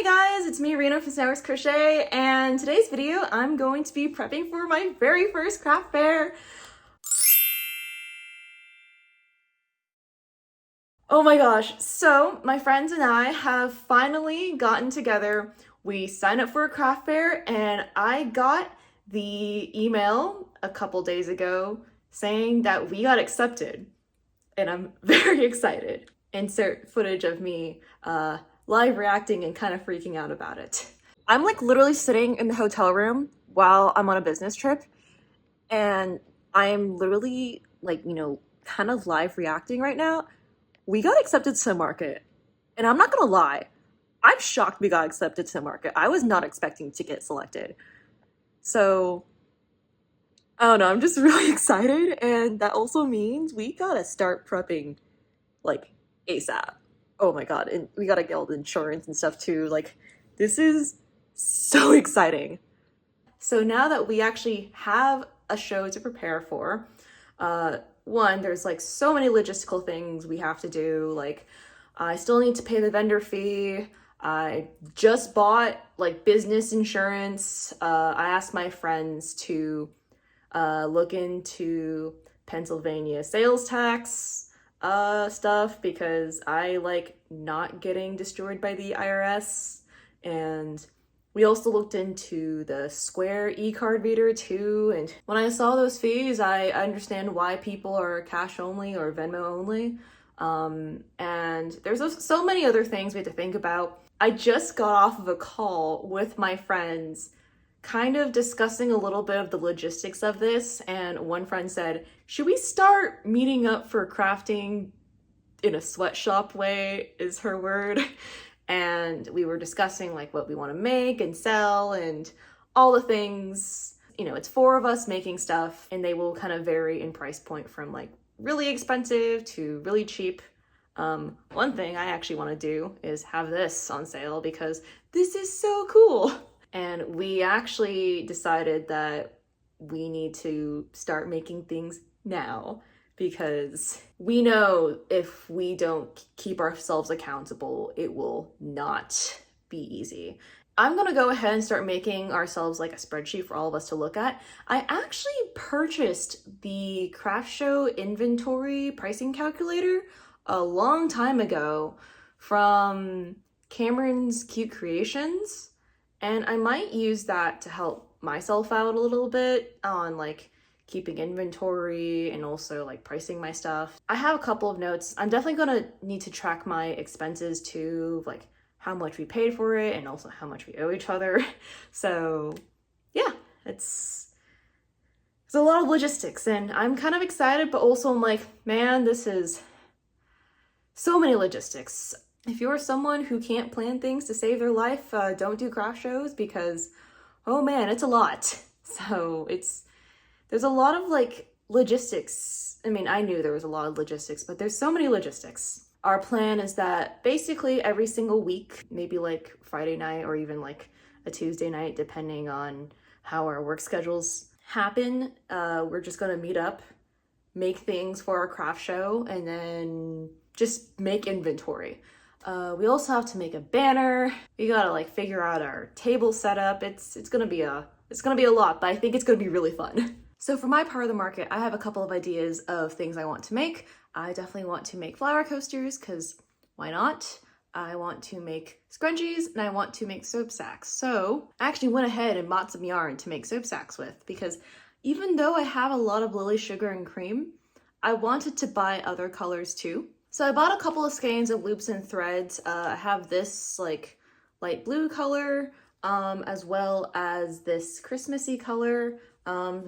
guys, it's me, Rena from Snailworks Crochet, and today's video I'm going to be prepping for my very first craft fair. Oh my gosh, so my friends and I have finally gotten together. We signed up for a craft fair and I got the email a couple days ago saying that we got accepted, and I'm very excited. Insert footage of me live reacting and kind of freaking out about it. I'm like literally sitting in the hotel room while I'm on a business trip, and I'm literally like, kind of live reacting right now. We got accepted to Market, and I'm not gonna lie, I'm shocked we got accepted to Market. I was not expecting to get selected. So, I don't know, I'm just really excited, and that also means we gotta start prepping like ASAP. Oh my god, and we gotta get all the insurance and stuff too. Like, this is so exciting. So now that we actually have a show to prepare for, one, there's like so many logistical things we have to do. Like, I still need to pay the vendor fee. I just bought like business insurance. I asked my friends to look into Pennsylvania sales tax stuff because I like not getting destroyed by the IRS. And we also looked into the Square e-card reader too, and when I saw those fees, I understand why people are cash only or Venmo only. And there's so many other things we have to think about. I just got off of a call with my friends kind of discussing a little bit of the logistics of this, and one friend said, should we start meeting up for crafting in a sweatshop way, is her word. And we were discussing like what we want to make and sell and all the things. It's four of us making stuff, and they will kind of vary in price point from like really expensive to really cheap. One thing I actually want to do is have this on sale because this is so cool. And we actually decided that we need to start making things now, because we know if we don't keep ourselves accountable, it will not be easy. I'm gonna go ahead and start making ourselves like a spreadsheet for all of us to look at. I actually purchased the craft show inventory pricing calculator a long time ago from Cameron's Cute Creations, and I might use that to help myself out a little bit on like keeping inventory and also like pricing my stuff. I have a couple of notes. I'm definitely gonna need to track my expenses too, like how much we paid for it and also how much we owe each other. So yeah, it's a lot of logistics, and I'm kind of excited, but also I'm like, man, this is so many logistics. If you're someone who can't plan things to save their life, don't do craft shows, because oh man, it's a lot. So there's a lot of like logistics. I mean, I knew there was a lot of logistics, but there's so many logistics. Our plan is that basically every single week, maybe like Friday night or even like a Tuesday night, depending on how our work schedules happen, we're just gonna meet up, make things for our craft show, and then just make inventory. We also have to make a banner. We gotta like figure out our table setup. It's gonna be a lot, but I think it's gonna be really fun. So for my part of the market, I have a couple of ideas of things I want to make. I definitely want to make flower coasters, because why not? I want to make scrunchies, and I want to make soap sacks. So I actually went ahead and bought some yarn to make soap sacks with, because even though I have a lot of Lily Sugar and Cream, I wanted to buy other colors too. So I bought a couple of skeins of loops and threads. I have this like light blue color, as well as this Christmassy color.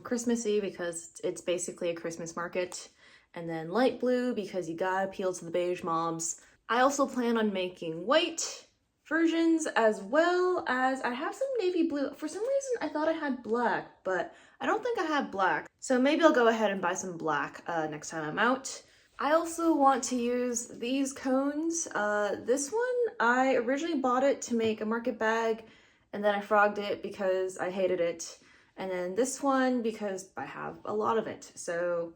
Christmassy because it's basically a Christmas market, and then light blue because you gotta appeal to the beige moms. I also plan on making white versions, as well as I have some navy blue. For some reason I thought I had black, but I don't think I have black. So maybe I'll go ahead and buy some black next time I'm out. I also want to use these cones. This one, I originally bought it to make a market bag, and then I frogged it because I hated it. And then this one because I have a lot of it. So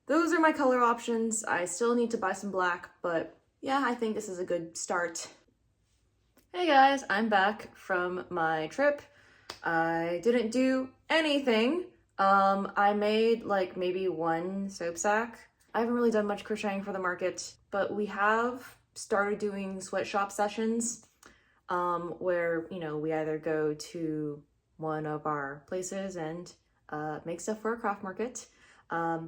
those are my color options. I still need to buy some black, but yeah, I think this is a good start. Hey guys, I'm back from my trip. I didn't do anything. I made like maybe one soap sack. I haven't really done much crocheting for the market, but we have started doing sweatshop sessions, where, we either go to one of our places and make stuff for a craft market.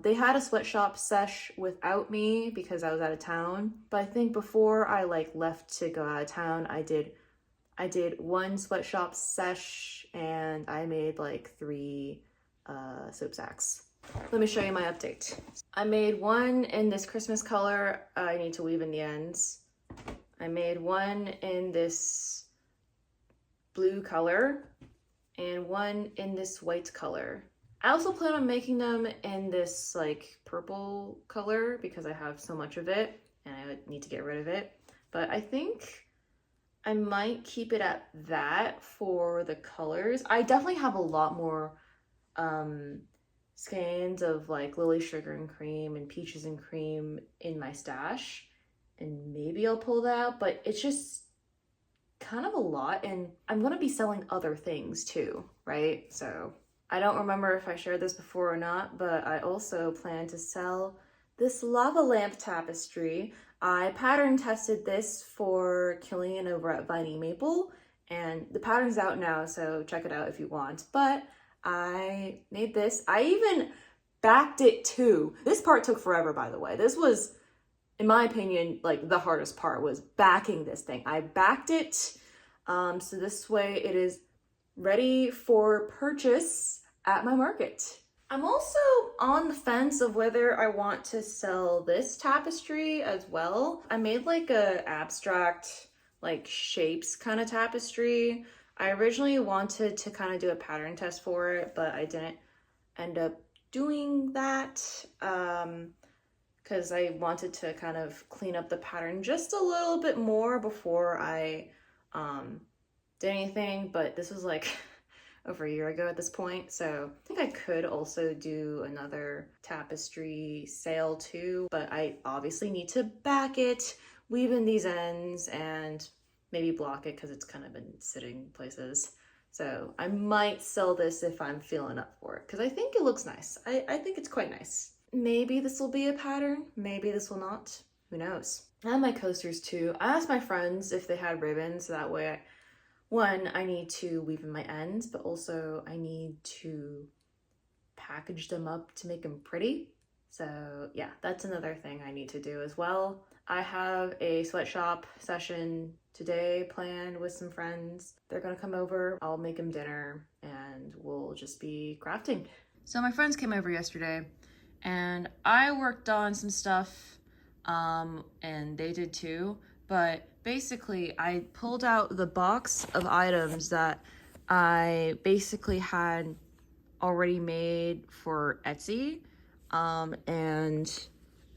They had a sweatshop sesh without me because I was out of town, but I think before I left to go out of town, I did one sweatshop sesh and I made like 3 soap sacks. Let me show you my update. I made one in this Christmas color. I need to weave in the ends. I made one in this blue color and one in this white color. I also plan on making them in this like purple color because I have so much of it and I would need to get rid of it. But I think I might keep it at that for the colors. I definitely have a lot more skeins of like Lily Sugar and Cream and Peaches and Cream in my stash. And maybe I'll pull that out, but it's just kind of a lot. And I'm gonna be selling other things too, right? So I don't remember if I shared this before or not, but I also plan to sell this lava lamp tapestry. I pattern tested this for Killian over at Viney Maple, and the pattern's out now, so check it out if you want. But I made this. I even backed it too. This part took forever, by the way. This was, in my opinion, like the hardest part was backing this thing. I backed it, so this way it is ready for purchase at my market. I'm also on the fence of whether I want to sell this tapestry as well. I made like a abstract, like shapes kind of tapestry. I originally wanted to kind of do a pattern test for it, but I didn't end up doing that because I wanted to kind of clean up the pattern just a little bit more before I did anything. But this was like over a year ago at this point, so I think I could also do another tapestry sale too, but I obviously need to back it, weave in these ends, and maybe block it because it's kind of been sitting places. So I might sell this if I'm feeling up for it because I think it looks nice. I think it's quite nice. Maybe this will be a pattern, maybe this will not, who knows. I have my coasters too. I asked my friends if they had ribbons, so that way I need to weave in my ends, but also I need to package them up to make them pretty. So yeah, that's another thing I need to do as well. I have a sweatshop session today planned with some friends. They're gonna come over, I'll make them dinner, and we'll just be crafting. So my friends came over yesterday, and I worked on some stuff, and they did too. But basically, I pulled out the box of items that I basically had already made for Etsy, and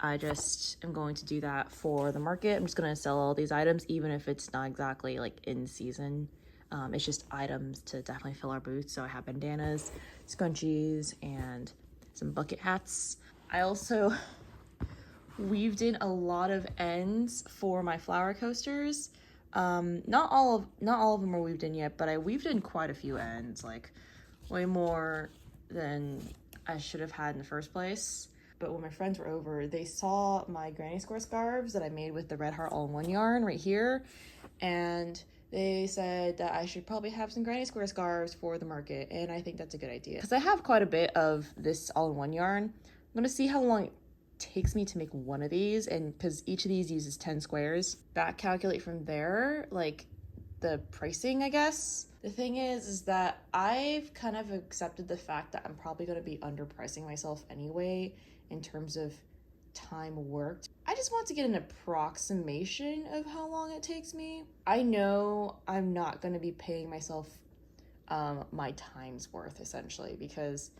I just am going to do that for the market. I'm just going to sell all these items, even if it's not exactly like in season. It's just items to definitely fill our booths. So I have bandanas, scrunchies, and some bucket hats. I also weaved in a lot of ends for my flower coasters. Not all of them are weaved in yet, but I weaved in quite a few ends, like way more than I should have had in the first place. But when my friends were over, they saw my granny square scarves that I made with the Red Heart all-in-one yarn right here, and they said that I should probably have some granny square scarves for the market, and I think that's a good idea because I have quite a bit of this all-in-one yarn. I'm gonna see how long it takes me to make one of these, and because each of these uses 10 squares, back calculate from there like the pricing, I guess. The thing is that I've kind of accepted the fact that I'm probably going to be underpricing myself anyway in terms of time worked. I just want to get an approximation of how long it takes me. I know I'm not going to be paying myself my time's worth essentially because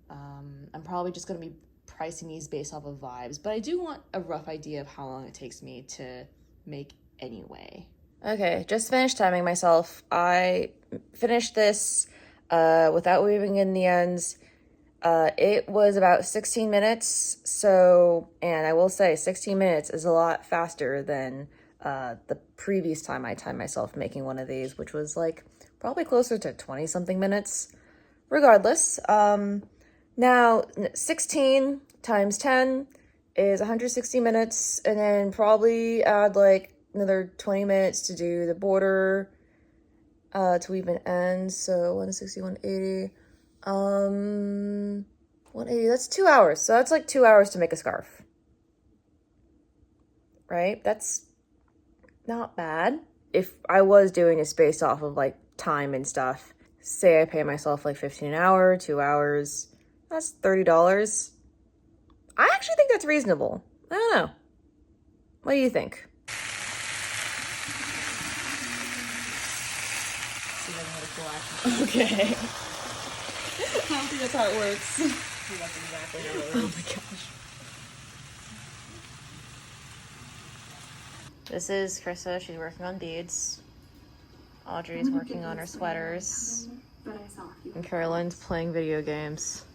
I'm probably just going to be pricing these based off of vibes, but I do want a rough idea of how long it takes me to make anyway. Okay, just finished timing myself. I finished this without weaving in the ends. It was about 16 minutes, so, and I will say 16 minutes is a lot faster than the previous time I timed myself making one of these, which was like probably closer to 20 something minutes. Regardless, now 16 times 10 is 160 minutes, and then probably add like another 20 minutes to do the border to even end. So 160, 180, 180, that's 2 hours. So that's like 2 hours to make a scarf, right? That's not bad. If I was doing this based off of like time and stuff, say I pay myself like 15 an hour, 2 hours, that's $30. I actually think that's reasonable. I don't know. What do you think? Okay. I don't think that's how it works. That's exactly how it works. Oh my gosh. This is Krista. She's working on beads. Audrey's working on her sweaters. And Caroline's playing video games.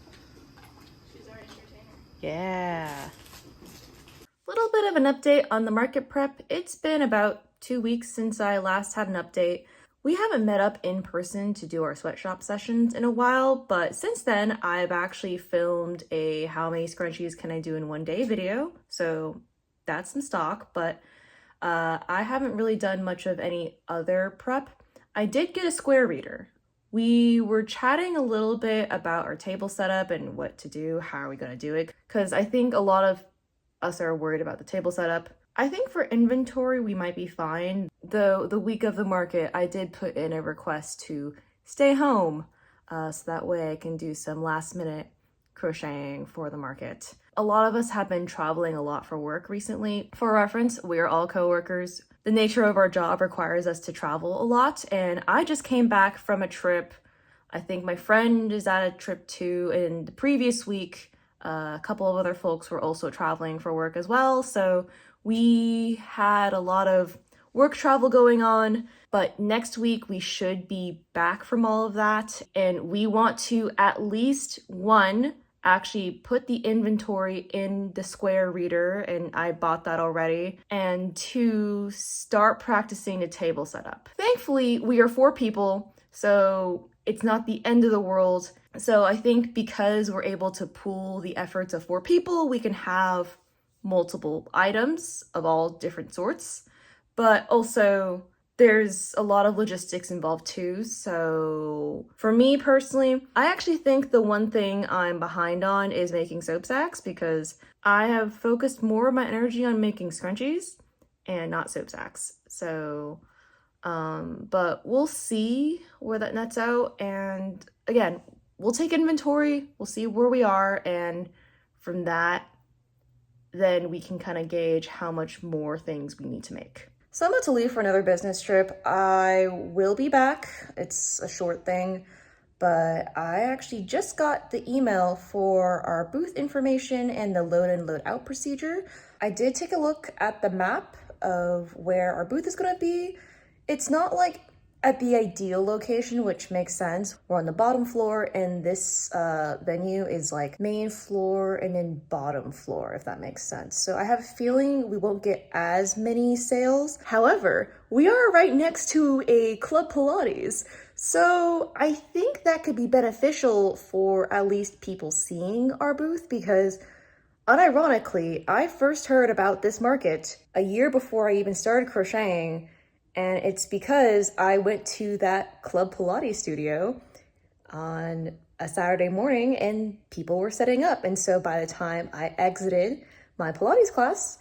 She's our entertainer. Yeah. Little bit of an update on the market prep. It's been about 2 weeks since I last had an update. We haven't met up in person to do our sweatshop sessions in a while, but since then I've actually filmed a how many scrunchies can I do in one day video. So that's in stock, but I haven't really done much of any other prep. I did get a square reader. We were chatting a little bit about our table setup and what to do, how are we going to do it, because I think a lot of us are worried about the table setup. I think for inventory we might be fine, though the week of the market I did put in a request to stay home so that way I can do some last minute crocheting for the market. A lot of us have been traveling a lot for work recently. For reference, we're all co-workers. The nature of our job requires us to travel a lot, and I just came back from a trip. I think my friend is at a trip too, and the previous week a couple of other folks were also traveling for work as well, so we had a lot of work travel going on, but next week we should be back from all of that, and we want to at least, one, actually put the inventory in the square reader, and I bought that already, and two, start practicing the table setup. Thankfully, we are 4 people, so it's not the end of the world. So I think because we're able to pool the efforts of 4 people, we can have multiple items of all different sorts, but also there's a lot of logistics involved too. So for me personally, I actually think the one thing I'm behind on is making soap sacks, because I have focused more of my energy on making scrunchies and not soap sacks. So, but we'll see where that nets out. And again, we'll take inventory, we'll see where we are, and from that, then we can kind of gauge how much more things we need to make. So I'm about to leave for another business trip. I will be back. It's a short thing, but I actually just got the email for our booth information and the load in, load out procedure. I did take a look at the map of where our booth is gonna be. It's not like at the ideal location, which makes sense. We're on the bottom floor, and this venue is like main floor and then bottom floor, if that makes sense. So I have a feeling we won't get as many sales. However, we are right next to a Club Pilates. So I think that could be beneficial for at least people seeing our booth, because unironically, I first heard about this market a year before I even started crocheting. And it's because I went to that Club Pilates studio on a Saturday morning and people were setting up. And so by the time I exited my Pilates class,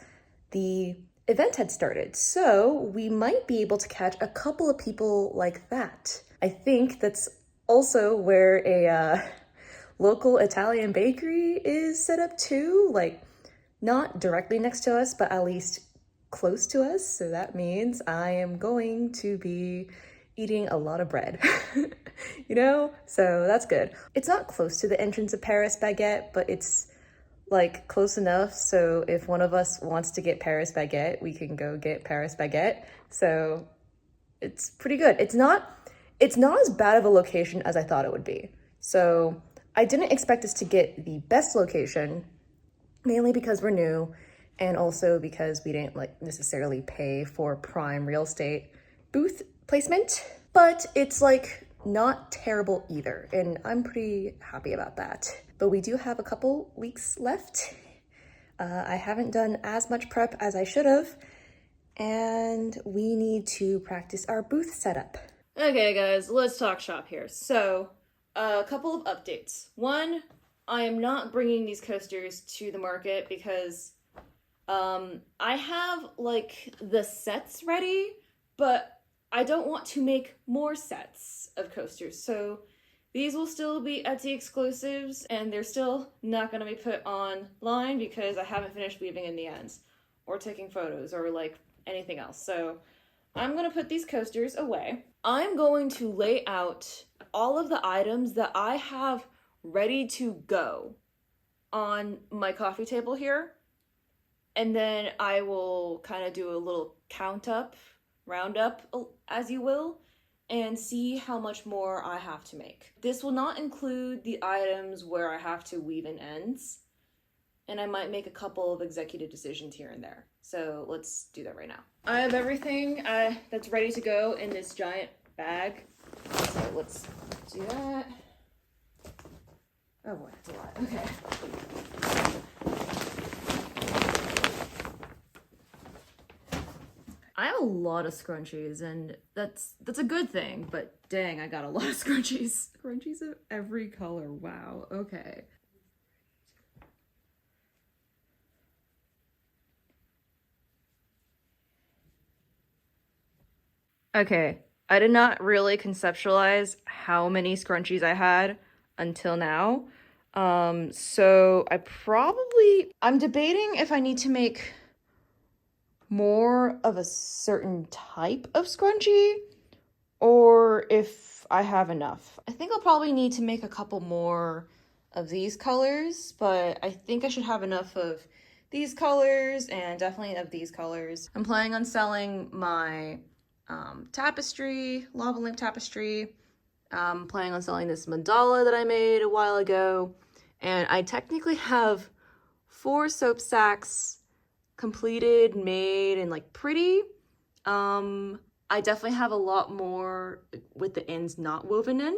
the event had started. So we might be able to catch a couple of people like that. I think that's also where a local Italian bakery is set up too, like not directly next to us, but at least close to us. So that means I am going to be eating a lot of bread, you know? So that's good. It's not close to the entrance of Paris Baguette, but it's like close enough. So if one of us wants to get Paris Baguette, we can go get Paris Baguette. So it's pretty good. It's not as bad of a location as I thought it would be. So I didn't expect us to get the best location, mainly because we're new. And also because we didn't like necessarily pay for prime real estate booth placement, but it's like not terrible either. And I'm pretty happy about that. But we do have a couple weeks left. I haven't done as much prep as I should have, and we need to practice our booth setup. Okay guys, let's talk shop here. So, a couple of updates. One, I am not bringing these coasters to the market because I have like the sets ready, but I don't want to make more sets of coasters. So these will still be Etsy exclusives, and they're still not going to be put online because I haven't finished weaving in the ends or taking photos or like anything else. So I'm going to put these coasters away. I'm going to lay out all of the items that I have ready to go on my coffee table here. And then I will kind of do a little count up, round up, as you will, and see how much more I have to make. This will not include the items where I have to weave in ends, and I might make a couple of executive decisions here and there. So let's do that right now. I have everything that's ready to go in this giant bag. So let's do that. Oh boy, that's a lot. Okay. I have a lot of scrunchies, and that's a good thing, but dang, I got a lot of scrunchies. Scrunchies of every color, wow, okay. Okay, I did not really conceptualize how many scrunchies I had until now. So I'm debating if I need to make more of a certain type of scrunchie or if I have enough. I think I'll probably need to make a couple more of these colors, but I think I should have enough of these colors and definitely of these colors. I'm planning on selling my tapestry, lava lamp tapestry. I'm planning on selling this mandala that I made a while ago, and I technically have 4 soap sacks completed, made, and like pretty. I definitely have a lot more with the ends not woven in,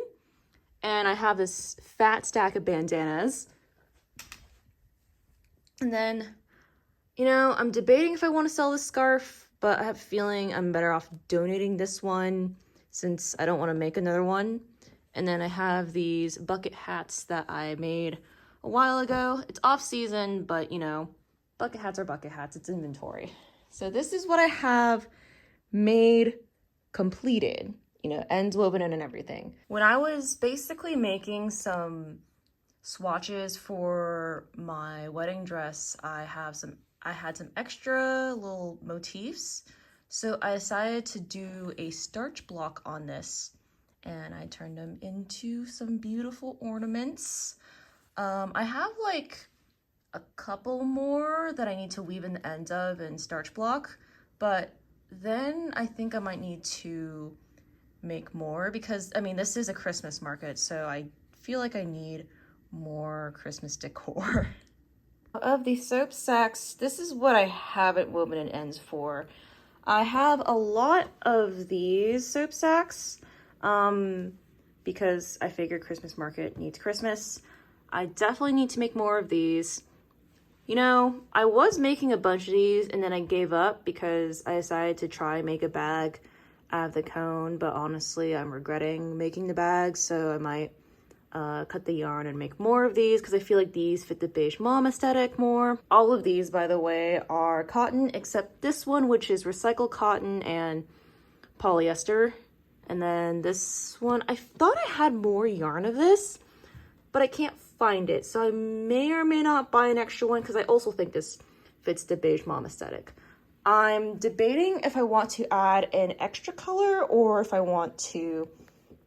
and I have this fat stack of bandanas. And then, you know, I'm debating if I want to sell this scarf, but I have a feeling I'm better off donating this one since I don't want to make another one. And then I have these bucket hats that I made a while ago. It's off season, but you know, bucket hats are bucket hats, it's inventory. So this is what I have made completed, you know, ends woven in and everything. When I was basically making some swatches for my wedding dress, I had some extra little motifs. So I decided to do a starch block on this, and I turned them into some beautiful ornaments. I have like a couple more that I need to weave in the ends of and starch block, but then I think I might need to make more because, I mean, this is a Christmas market, so I feel like I need more Christmas decor. Of the soap sacks, this is what I haven't woven in ends for. I have a lot of these soap sacks because I figured Christmas market needs Christmas. I definitely need to make more of these. You know, I was making a bunch of these and then I gave up because I decided to try and make a bag out of the cone, but honestly, I'm regretting making the bag, so I might cut the yarn and make more of these because I feel like these fit the beige mom aesthetic more. All of these, by the way, are cotton except this one, which is recycled cotton and polyester. And then this one, I thought I had more yarn of this, but I can't find it. So I may or may not buy an extra one because I also think this fits the beige mom aesthetic. I'm debating if I want to add an extra color or if I want to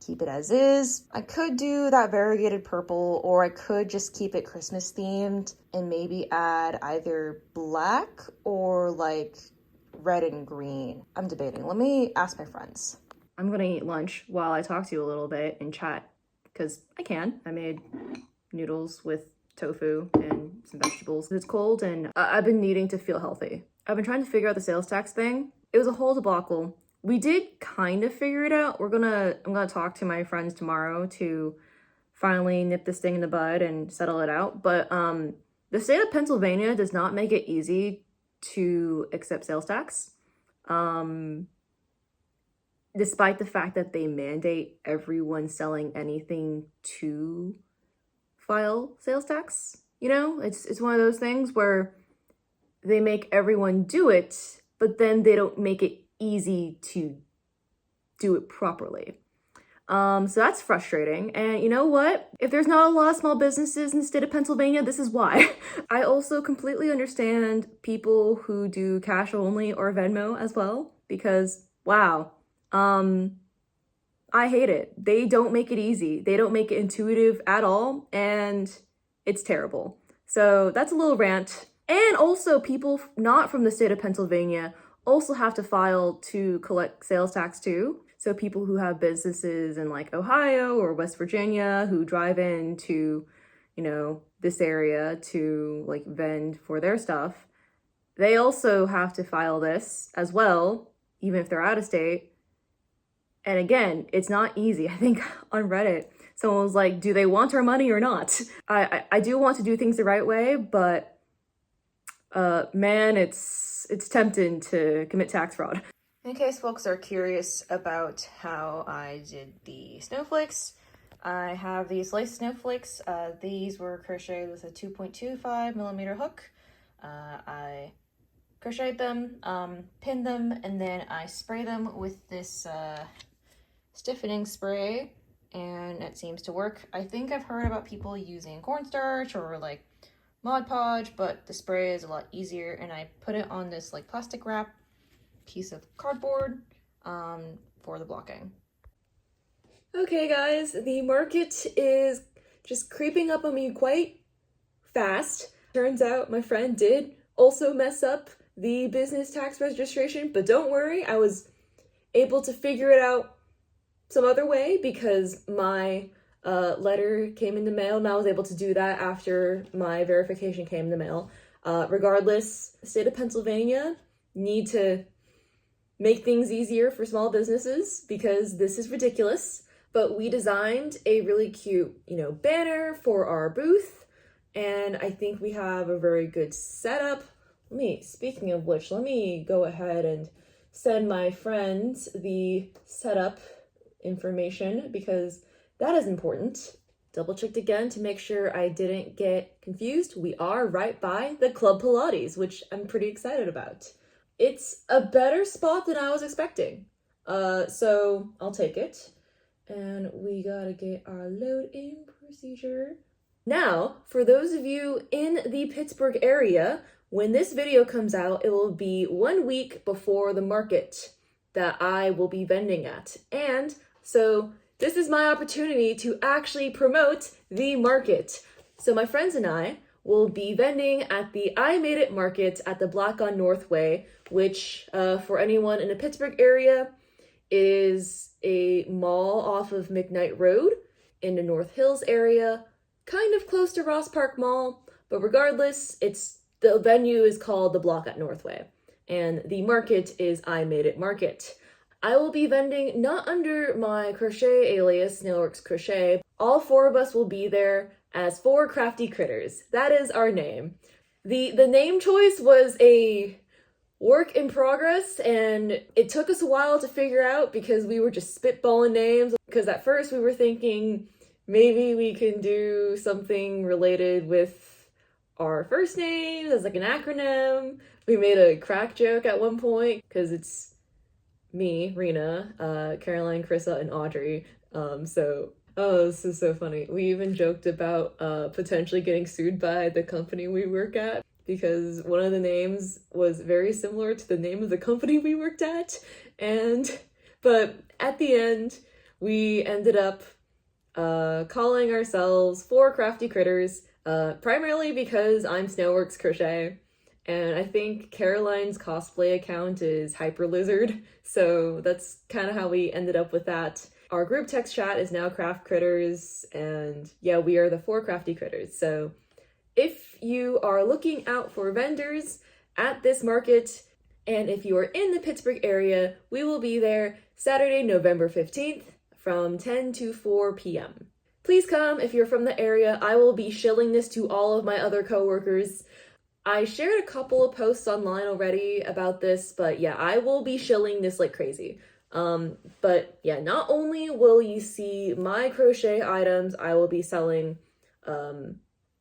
keep it as is. I could do that variegated purple, or I could just keep it Christmas themed and maybe add either black or like red and green. I'm debating. Let me ask my friends. I'm gonna eat lunch while I talk to you a little bit and chat because I can. I made noodles with tofu and some vegetables. It's cold and I've been needing to feel healthy. I've been trying to figure out the sales tax thing. It was a whole debacle. We did kind of figure it out. I'm gonna talk to my friends tomorrow to finally nip this thing in the bud and settle it out. But the state of Pennsylvania does not make it easy to accept sales tax. Despite the fact that they mandate everyone selling anything to file sales tax. You know, it's one of those things where they make everyone do it, but then they don't make it easy to do it properly. So that's frustrating. And you know what? If there's not a lot of small businesses in the state of Pennsylvania, this is why. I also completely understand people who do cash only or Venmo as well, because wow, I hate it. They don't make it easy. They don't make it intuitive at all, and it's terrible. So that's a little rant. And also people not from the state of Pennsylvania also have to file to collect sales tax too. So people who have businesses in like Ohio or West Virginia who drive into, you know, this area to like vend for their stuff, they also have to file this as well, even if they're out of state. And again, it's not easy. I think on Reddit, someone was like, do they want our money or not? I do want to do things the right way, but man, it's tempting to commit tax fraud. In case folks are curious about how I did the snowflakes, I have these lace snowflakes. These were crocheted with a 2.25 millimeter hook. I crocheted them, pinned them, and then I spray them with this stiffening spray, and it seems to work. I think I've heard about people using cornstarch or like Mod Podge, but the spray is a lot easier, and I put it on this like plastic wrap piece of cardboard for the blocking. Okay guys, the market is just creeping up on me quite fast. Turns out my friend did also mess up the business tax registration, but don't worry, I was able to figure it out some other way because my letter came in the mail, and I was able to do that after my verification came in the mail. Regardless, the state of Pennsylvania need to make things easier for small businesses because this is ridiculous. But we designed a really cute, you know, banner for our booth, and I think we have a very good setup. Speaking of which, let me go ahead and send my friends the setup information because that is important. Double checked again to make sure I didn't get confused. We are right by the Club Pilates, which I'm pretty excited about. It's a better spot than I was expecting. So I'll take it. And we gotta get our load in procedure. Now, for those of you in the Pittsburgh area, when this video comes out, it will be 1 week before the market that I will be vending at. And so this is my opportunity to actually promote the market. So my friends and I will be vending at the I Made It Market at the Black on Northway, which for anyone in the Pittsburgh area is a mall off of McKnight Road in the North Hills area, kind of close to Ross Park Mall, but regardless, the venue is called the Block at Northway, and the market is I Made It Market. I will be vending not under my crochet alias, Snailworks Crochet. All 4 of us will be there as 4 crafty critters. That is our name. The name choice was a work in progress, and it took us a while to figure out because we were just spitballing names. Because at first we were thinking maybe we can do something related with our first names as like an acronym. We made a crack joke at one point because it's me, Rena, Caroline, Carissa, and Audrey. This is so funny. We even joked about potentially getting sued by the company we work at because one of the names was very similar to the name of the company we worked at. But at the end, we ended up calling ourselves 4 Crafty Critters, primarily because I'm Snailworks Crochet. And I think Caroline's cosplay account is Hyper Lizard, so that's kind of how we ended up with that. Our group text chat is now Craft Critters, and yeah, we are the 4 Crafty Critters. So if you are looking out for vendors at this market, and if you are in the Pittsburgh area, we will be there Saturday, November 15th from 10 to 4 p.m. Please come if you're from the area. I will be shilling this to all of my other coworkers. I shared a couple of posts online already about this, but yeah, I will be shilling this like crazy. But yeah, not only will you see my crochet items, I will be selling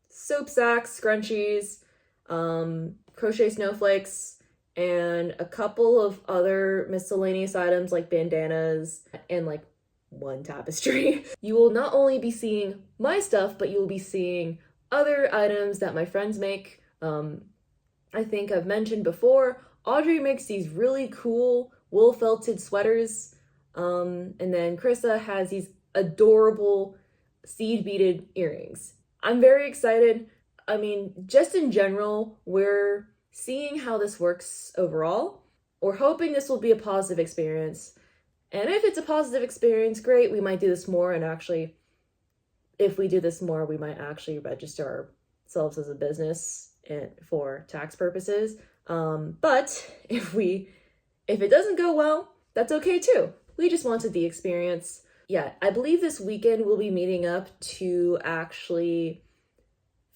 soap sacks, scrunchies, crochet snowflakes, and a couple of other miscellaneous items like bandanas and like one tapestry. You will not only be seeing my stuff, but you will be seeing other items that my friends make. I think I've mentioned before, Audrey makes these really cool wool felted sweaters. And then Krista has these adorable seed beaded earrings. I'm very excited. I mean, just in general, we're seeing how this works overall. We're hoping this will be a positive experience. And if it's a positive experience, great, we might do this more. And actually, if we do this more, we might actually register ourselves as a business for tax purposes. But if it doesn't go well, that's okay too. We just wanted the experience. Yeah, I believe this weekend we'll be meeting up to actually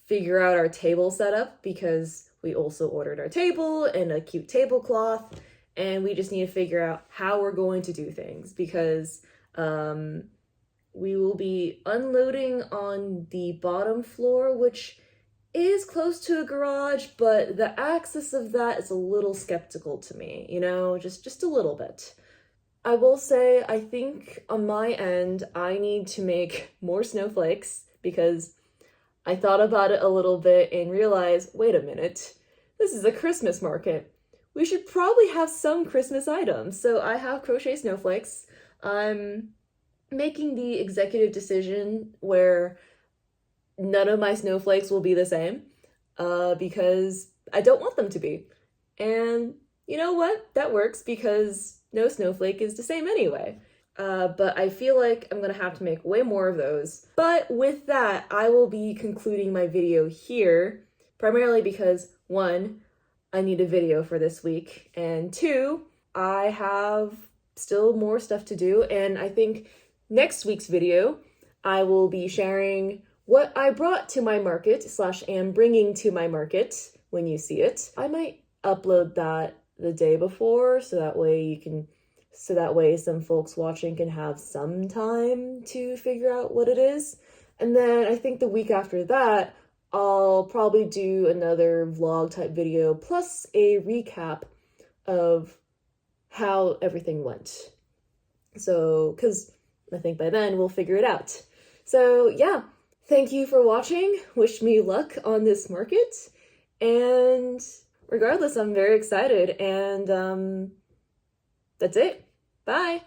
figure out our table setup, because we also ordered our table and a cute tablecloth, and we just need to figure out how we're going to do things, because we will be unloading on the bottom floor, which is close to a garage, but the access of that is a little skeptical to me, you know, just a little bit. I will say, I think on my end, I need to make more snowflakes, because I thought about it a little bit and realized, wait a minute, this is a Christmas market. We should probably have some Christmas items. So I have crochet snowflakes. I'm making the executive decision where none of my snowflakes will be the same, because I don't want them to be. And you know what? That works, because no snowflake is the same anyway. But I feel like I'm gonna have to make way more of those. But with that, I will be concluding my video here, primarily because 1, I need a video for this week, and 2, I have still more stuff to do, and I think next week's video, I will be sharing what I brought to my market / am bringing to my market when you see it. I might upload that the day before, so that way some folks watching can have some time to figure out what it is. And then I think the week after that, I'll probably do another vlog type video plus a recap of how everything went. So, because I think by then we'll figure it out. So yeah, thank you for watching. Wish me luck on this market. And regardless, I'm very excited, and that's it. Bye!